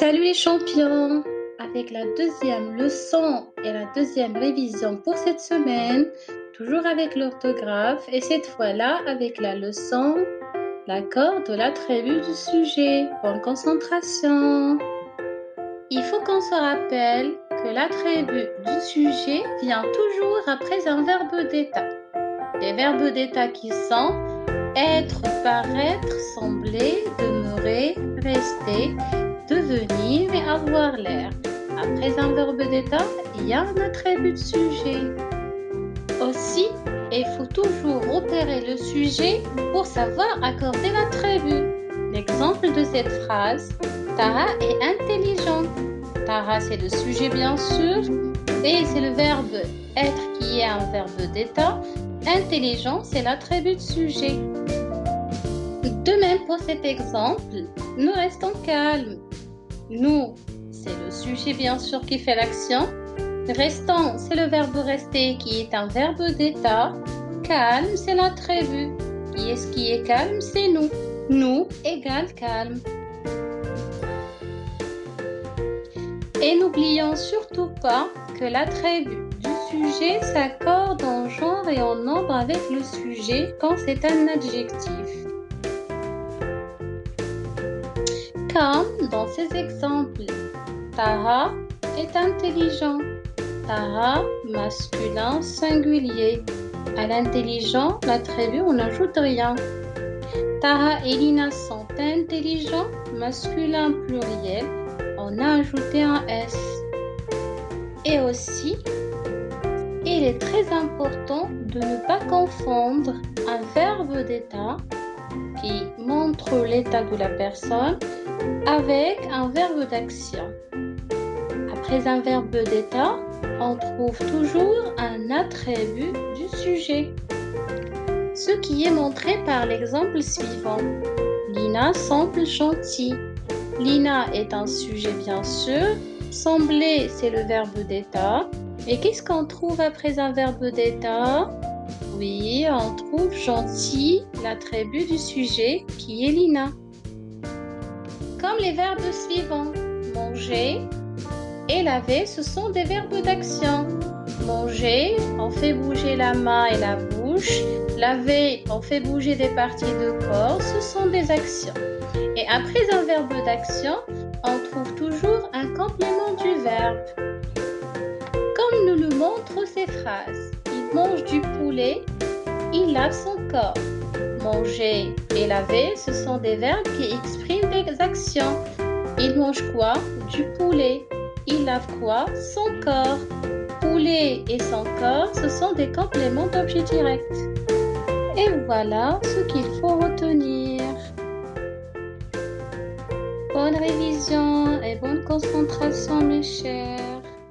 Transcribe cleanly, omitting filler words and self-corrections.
Salut les champions! Avec la deuxième leçon et la deuxième révision pour cette semaine, toujours avec l'orthographe et cette fois-là avec la leçon l'accord de l'attribut du sujet. Bonne concentration! Il faut qu'on se rappelle que l'attribut du sujet vient toujours après un verbe d'état. Les verbes d'état qui sont être, paraître, sembler, demeurer, rester, devenir et avoir l'air. Après un verbe d'état, il y a un attribut de sujet. Aussi, il faut toujours repérer le sujet pour savoir accorder l'attribut. L'exemple de cette phrase, Tara est intelligente. Tara, c'est le sujet bien sûr, et c'est le verbe être qui est un verbe d'état. Intelligent, c'est l'attribut de sujet. De même pour cet exemple, nous restons calmes. Nous, c'est le sujet bien sûr qui fait l'action. Restant, c'est le verbe rester qui est un verbe d'état. Calme, c'est l'attribut. Qui est-ce qui est calme? C'est nous. Nous égale calme. Et n'oublions surtout pas que l'attribut du sujet s'accorde en genre et en nombre avec le sujet quand c'est un adjectif. Comme dans ces exemples, Tara est intelligent. Tara, masculin, singulier. À l'intelligent, l'attribut, on n'ajoute rien. Tara et Lina sont intelligents, masculin, pluriel. On a ajouté un S. Et aussi, il est très important de ne pas confondre un verbe d'état qui montre l'état de la personne avec un verbe d'action. Après un verbe d'état, on trouve toujours un attribut du sujet. Ce qui est montré par l'exemple suivant. Lina semble gentille. Lina est un sujet bien sûr. Sembler, c'est le verbe d'état. Et qu'est-ce qu'on trouve après un verbe d'état? Oui, on trouve gentil, l'attribut du sujet qui est Lina. Comme les verbes suivants, manger et laver, ce sont des verbes d'action. Manger, on fait bouger la main et la bouche. Laver, on fait bouger des parties de corps, ce sont des actions. Et après un verbe d'action, on trouve toujours un complément du verbe. Comme nous le montrent ces phrases, il mange du poulet, il lave son corps. Manger et laver, ce sont des verbes qui expriment des actions. Il mange quoi? Du poulet. Il lave quoi? Son corps. Poulet et son corps, ce sont des compléments d'objet direct. Et voilà ce qu'il faut retenir. Bonne révision et bonne concentration mes chers.